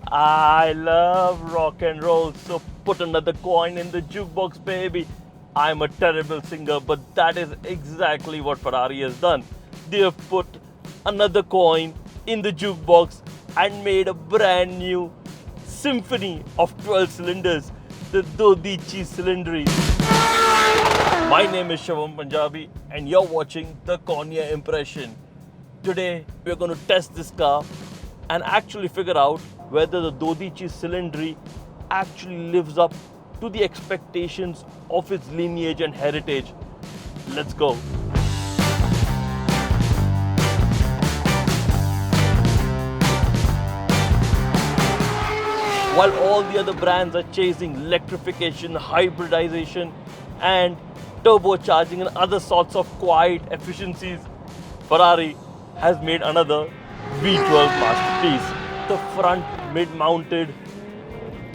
I love rock and roll, so put another coin in the jukebox, baby. I'm a terrible singer, but that is exactly what Ferrari has done. They have put another coin in the jukebox and made a brand new symphony of 12 cylinders, the 12 Cilindri. My name is Shivaum Punjabi and you're watching the Cornea Impression. Today we're going to test this car and actually figure out whether the 12 Cilindri actually lives up to the expectations of its lineage and heritage. Let's go. While all the other brands are chasing electrification, hybridization and turbocharging and other sorts of quiet efficiencies, Ferrari has made another V12 masterpiece. The front mid-mounted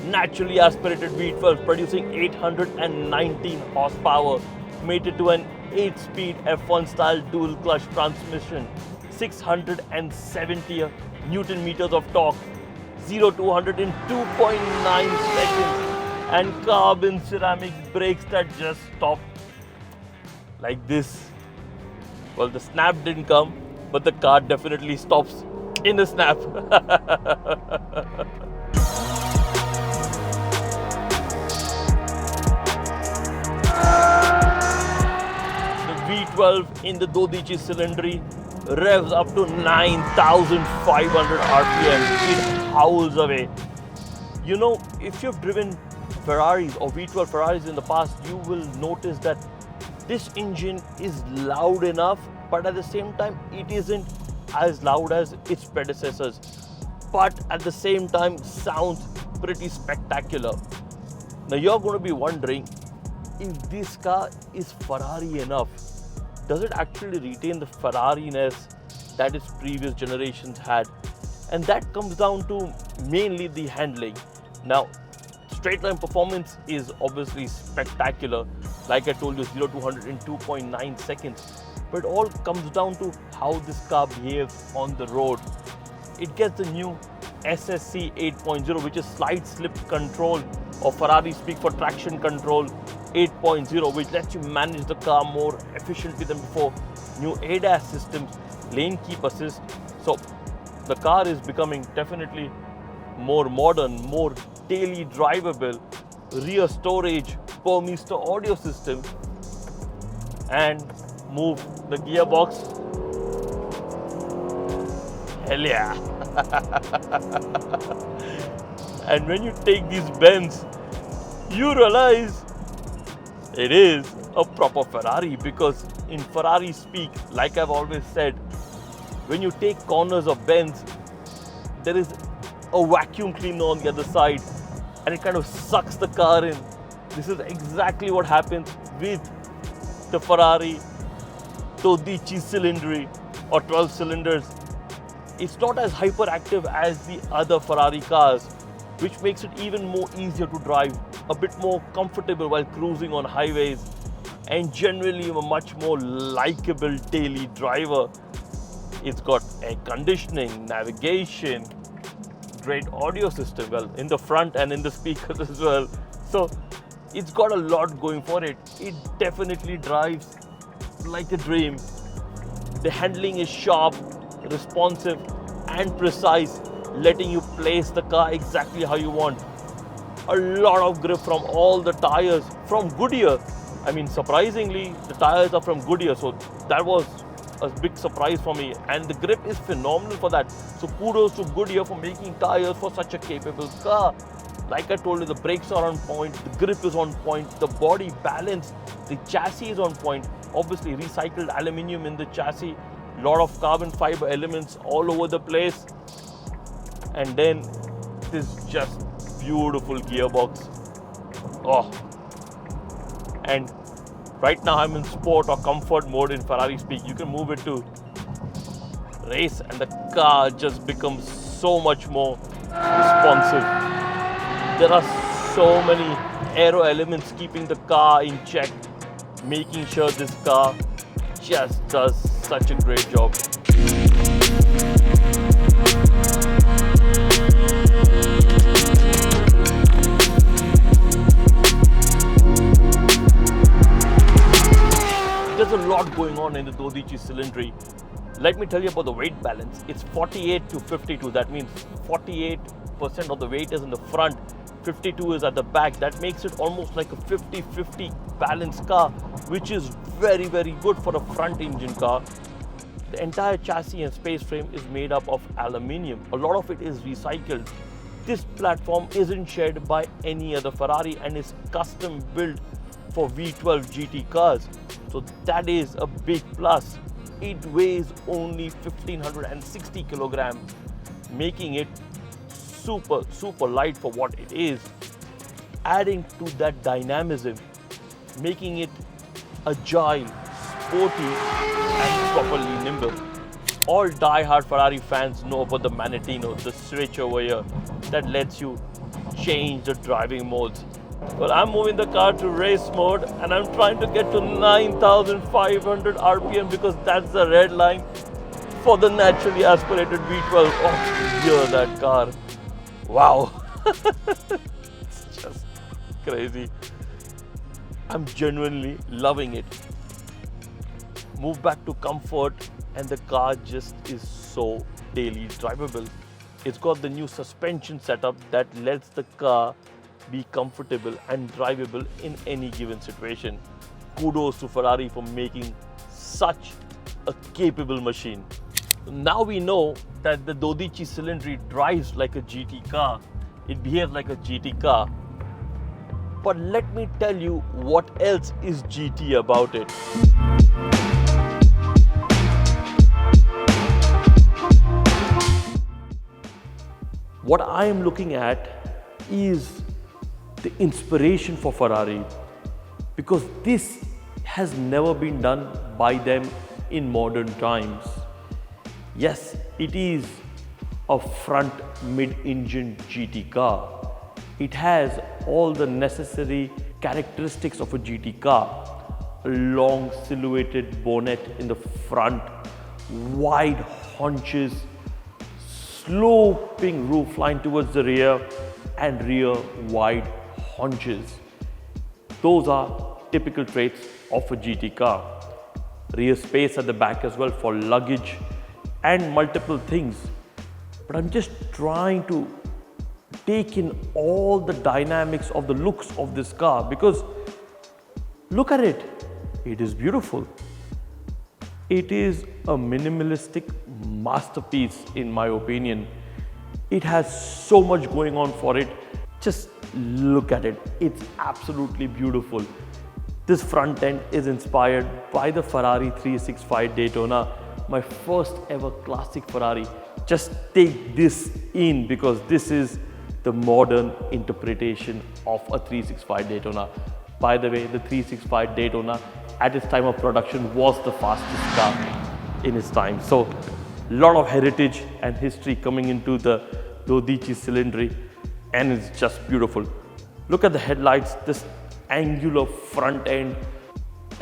naturally aspirated V12 producing 819 horsepower, mated to an 8-speed F1 style dual clutch transmission, 670 Newton meters of torque, 0 to 100 in 2.9 seconds, and carbon ceramic brakes that just stop like this. Well, the snap didn't come, but the car definitely stops in a snap. V12 in the 12 Cilindri revs up to 9,500 RPM. It howls away. You know, if you've driven Ferraris or V12 Ferraris in the past, you will notice that this engine is loud enough, but at the same time, it isn't as loud as its predecessors. But at the same time, sounds pretty spectacular. Now you're going to be wondering, if this car is Ferrari enough, does it actually retain the Ferrari-ness that its previous generations had? And that comes down to mainly the handling. Now, straight line performance is obviously spectacular. Like I told you, 0 to 100 in 2.9 seconds. But it all comes down to how this car behaves on the road. It gets the new SSC 8.0, which is slide slip control, or Ferrari speak for traction control 8.0, which lets you manage the car more efficiently than before. New ADAS systems, lane keep assist. So the car is becoming definitely more modern, more daily drivable. Rear storage, per Mister audio system, and move the gearbox. Hell yeah! And when you take these bends, you realize it is a proper Ferrari, because in Ferrari speak, like I've always said, when you take corners or bends, there is a vacuum cleaner on the other side and it kind of sucks the car in. This is exactly what happens with the Ferrari 12 Cilindri or 12 cylinders. It's not as hyperactive as the other Ferrari cars, which makes it even more easier to drive, a bit more comfortable while cruising on highways, and generally a much more likable daily driver. It's got air conditioning, navigation, great audio system, well, in the front and in the speakers as well. So it's got a lot going for it. It definitely drives like a dream. The handling is sharp, responsive and precise, letting you place the car exactly how you want. A lot of grip from all the tires from Goodyear. I mean, surprisingly, the tires are from Goodyear, so that was a big surprise for me, and the grip is phenomenal for that. So kudos to Goodyear for making tires for such a capable car. Like I told you, the brakes are on point, the grip is on point, the body balance, the chassis is on point. Obviously recycled aluminium in the chassis, lot of carbon fiber elements all over the place, and then this just beautiful gearbox. Oh, and right now I'm in sport or comfort mode in Ferrari speak. You can move it to race and the car just becomes so much more responsive. There are so many aero elements keeping the car in check, making sure this car just does such a great job. 12 Cilindri. Let me tell you about the weight balance. It's 48 to 52. That means 48% of the weight is in the front, 52 is at the back. That makes it almost like a 50-50 balanced car, which is very, very good for a front engine car. The entire chassis and space frame is made up of aluminium. A lot of it is recycled. This platform isn't shared by any other Ferrari and is custom built for V12 GT cars. So that is a big plus. It weighs only 1560 kilograms, making it super light for what it is. Adding to that dynamism, making it agile, sporty and properly nimble. All die-hard Ferrari fans know about the Maranello, the switch over here that lets you change the driving modes. Well, I'm moving the car to race mode and I'm trying to get to 9,500 RPM because that's the red line for the naturally aspirated V12. Oh, hear that car. Wow. It's just crazy. I'm genuinely loving it. Move back to comfort and the car just is so daily drivable. It's got the new suspension setup that lets the car be comfortable and drivable in any given situation. Kudos to Ferrari for making such a capable machine. Now we know that the 12 Cilindri drives like a GT car. It behaves like a GT car. But let me tell you what else is GT about it. What I am looking at is the inspiration for Ferrari, because this has never been done by them in modern times. Yes, it is a front mid-engine GT car. It has all the necessary characteristics of a GT car. A long silhouetted bonnet in the front, wide haunches, sloping roof line towards the rear and rear wide haunches. Those are typical traits of a GT car. Rear space at the back as well for luggage and multiple things. But I'm just trying to take in all the dynamics of the looks of this car, because look at it. It is beautiful. It is a minimalistic masterpiece in my opinion. It has so much going on for it. Just look at it. It's absolutely beautiful. This front end is inspired by the Ferrari 365 Daytona, my first ever classic Ferrari. Just take this in, because this is the modern interpretation of a 365 Daytona. By the way, the 365 Daytona at its time of production was the fastest car in its time. So a lot of heritage and history coming into the 12 Cilindri, and it's just beautiful. Look at the headlights, this angular front end,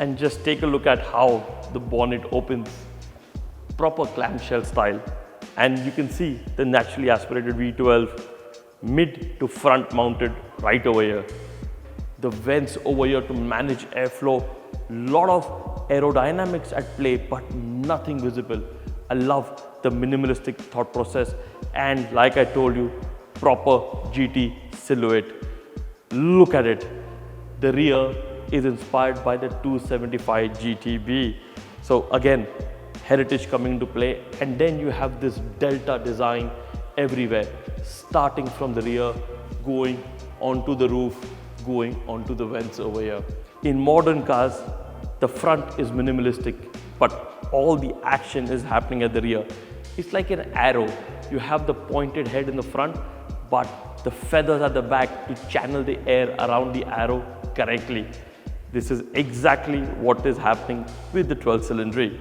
and just take a look at how the bonnet opens. Proper clamshell style. And you can see the naturally aspirated V12 mid to front mounted right over here. The vents over here to manage airflow. Lot of aerodynamics at play, but nothing visible. I love the minimalistic thought process, and like I told you, proper GT silhouette. Look at it. The rear is inspired by the 275 GTB. So again, heritage coming into play, and then you have this delta design everywhere, starting from the rear, going onto the roof, going onto the vents over here. In modern cars, the front is minimalistic, but all the action is happening at the rear. It's like an arrow. You have the pointed head in the front, but the feathers at the back to channel the air around the arrow correctly. This is exactly what is happening with the 12 Cilindri.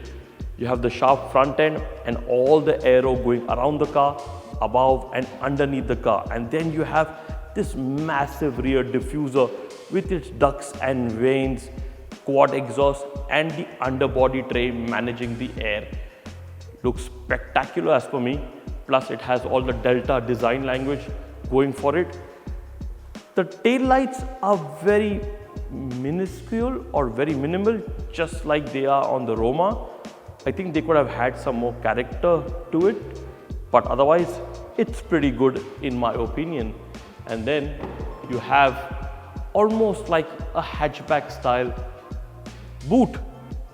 You have the sharp front end and all the aero going around the car, above and underneath the car. And then you have this massive rear diffuser with its ducts and vanes, quad exhaust, and the underbody tray managing the air. Looks spectacular as per me. Plus it has all the Delta design language going for it. The tail lights are very minuscule or very minimal, just like they are on the Roma. I think they could have had some more character to it, but otherwise it's pretty good in my opinion. And then you have almost like a hatchback style boot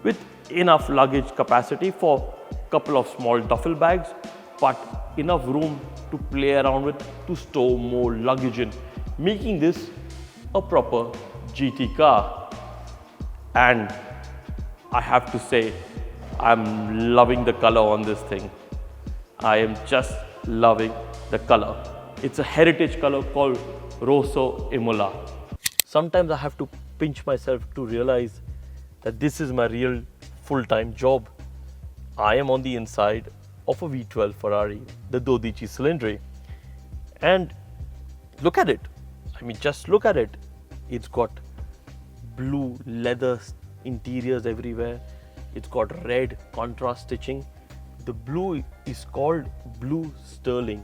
with enough luggage capacity for a couple of small duffel bags, but enough room to play around with to store more luggage in, making this a proper GT car. And I have to say, I'm loving the color on this thing. I am just loving the color. It's a heritage color called Rosso Imola. Sometimes I have to pinch myself to realize that this is my real full-time job. I am on the inside of a V12 Ferrari, the 12 Cilindri. And look at it. I mean, just look at it. It's got blue leather interiors everywhere. It's got red contrast stitching. The blue is called blue sterling.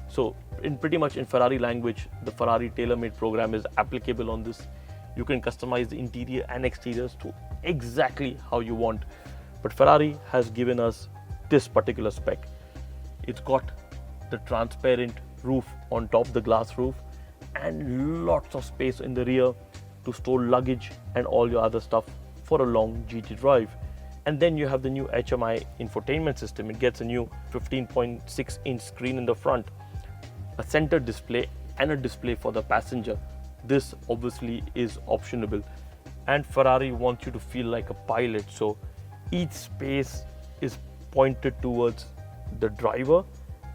So pretty much in Ferrari language, the Ferrari tailor-made program is applicable on this. You can customize the interior and exteriors to exactly how you want. But Ferrari has given us this particular spec. It's got the transparent roof on top, the glass roof, and lots of space in the rear to store luggage and all your other stuff for a long GT drive. And then you have the new HMI infotainment system. It gets a new 15.6 inch screen in the front, a center display and a display for the passenger. This obviously is optional, and Ferrari wants you to feel like a pilot. So each space is pointed towards the driver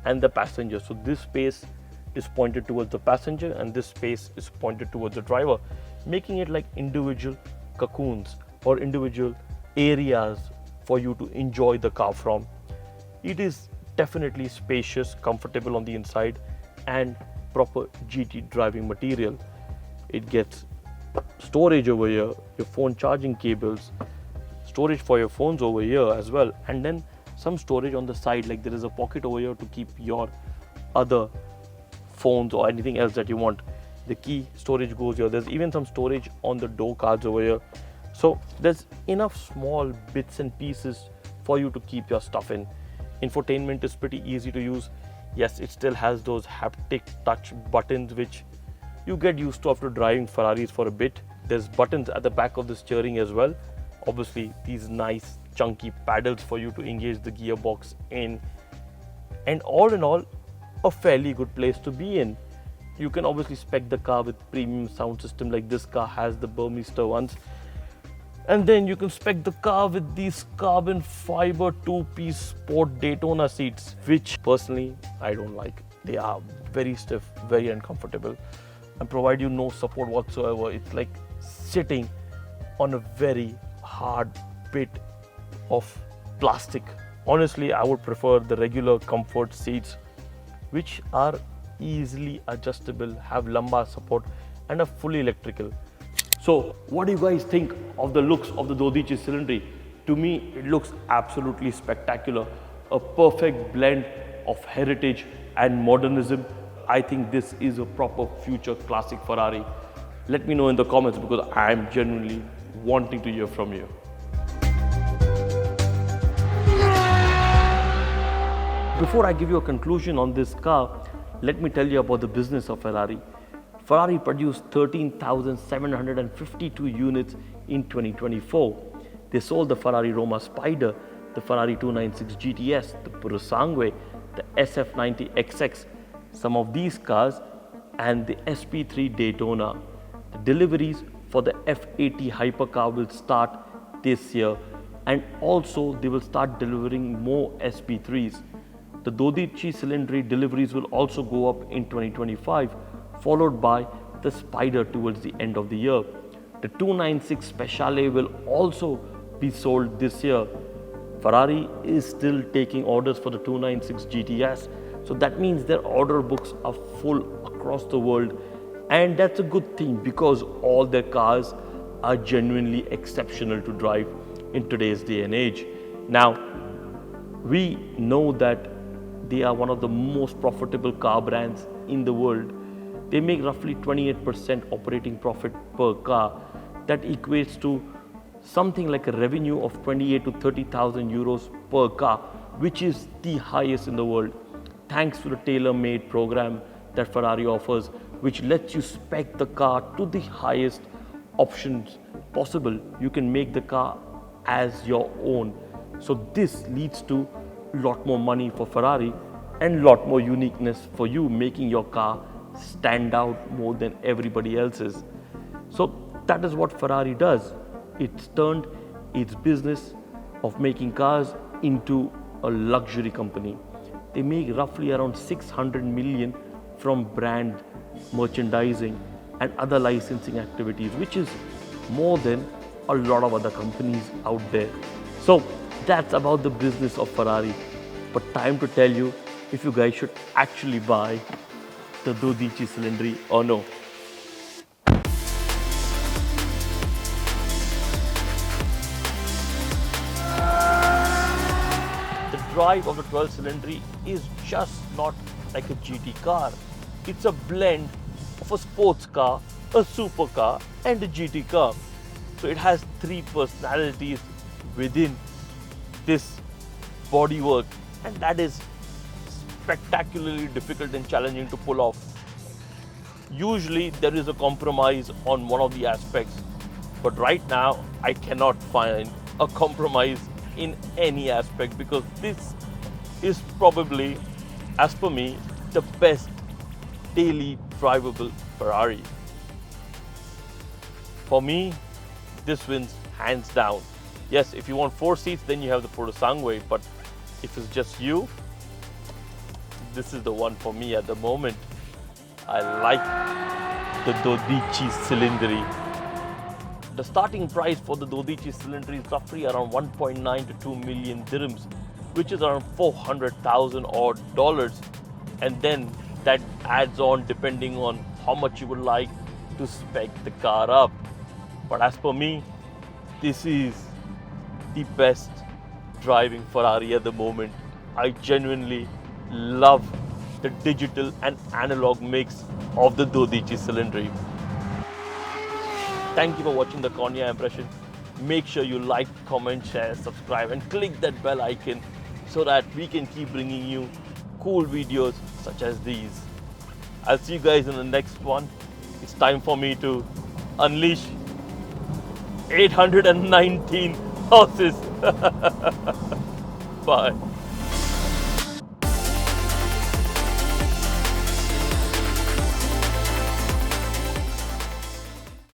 and the passenger. So this space is pointed towards the passenger and this space is pointed towards the driver, making it like individual cocoons or individual areas for you to enjoy the car from. It is definitely spacious, comfortable on the inside, and proper GT driving material. It gets storage over here, your phone charging cables, storage for your phones over here as well, and then some storage on the side, like there is a pocket over here to keep your other phones or anything else that you want. The key storage goes here. There's even some storage on the door cards over here. So there's enough small bits and pieces for you to keep your stuff in. Infotainment is pretty easy to use. Yes, it still has those haptic touch buttons which you get used to after driving Ferraris for a bit. There's buttons at the back of the steering as well. Obviously, these nice chunky paddles for you to engage the gearbox in. And all in all, a fairly good place to be in. You can obviously spec the car with premium sound system like this car has, the Burmester ones. And then you can spec the car with these carbon fiber two-piece sport Daytona seats, which personally I don't like. They are very stiff, very uncomfortable, and provide you no support whatsoever. It's like sitting on a very hard bit of plastic. Honestly, I would prefer the regular comfort seats, which are easily adjustable, have lumbar support, and are fully electrical. So what do you guys think of the looks of the 12 Cilindri? To me, it looks absolutely spectacular. A perfect blend of heritage and modernism. I think this is a proper future classic Ferrari. Let me know in the comments because I am genuinely wanting to hear from you. Before I give you a conclusion on this car, let me tell you about the business of Ferrari. Ferrari produced 13,752 units in 2024. They sold the Ferrari Roma Spider, the Ferrari 296 GTS, the Purosangue, the SF90 XX, some of these cars, and the SP3 Daytona. The deliveries for the F80 hypercar will start this year, and also they will start delivering more SP3s. The 12 Cilindri deliveries will also go up in 2025, followed by the Spider towards the end of the year. The 296 Speciale will also be sold this year. Ferrari is still taking orders for the 296 GTS, so that means their order books are full across the world, and that's a good thing because all their cars are genuinely exceptional to drive in today's day and age. Now, we know that they are one of the most profitable car brands in the world. They make roughly 28% operating profit per car. That equates to something like a revenue of 28 to 30,000 euros per car, which is the highest in the world, thanks to the tailor-made program that Ferrari offers, which lets you spec the car to the highest options possible. You can make the car as your own. So this leads to a lot more money for Ferrari and a lot more uniqueness for you, making your car stand out more than everybody else's. So that is what Ferrari does. It's turned its business of making cars into a luxury company. They make roughly around 600 million from brand merchandising and other licensing activities, which is more than a lot of other companies out there. So that's about the business of Ferrari. But time to tell you if you guys should actually buy the 12 Cilindri or no. The drive of the 12 Cilindri is just not like a GT car. It's a blend of a sports car, a supercar and a GT car. So it has three personalities within this bodywork, and that is spectacularly difficult and challenging to pull off. Usually there is a compromise on one of the aspects, but right now I cannot find a compromise in any aspect, because this is probably, as per me, the best daily drivable Ferrari. For me, this wins hands down. Yes, if you want 4 seats, then you have the Purosangue, but if it's just you, this is the one for me at the moment. I like the 12 Cilindri. The starting price for the 12 Cilindri is roughly around 1.9 to 2 million dirhams, which is around 400,000 odd dollars. And then that adds on depending on how much you would like to spec the car up. But as per me, this is the best driving Ferrari at the moment. I genuinely love the digital and analog mix of the 12 Cilindri. Thank you for watching the Cornea impression. Make sure you like, comment, share, subscribe and click that bell icon so that we can keep bringing you cool videos such as these. I'll see you guys in the next one. It's time for me to unleash 819 horses. Bye.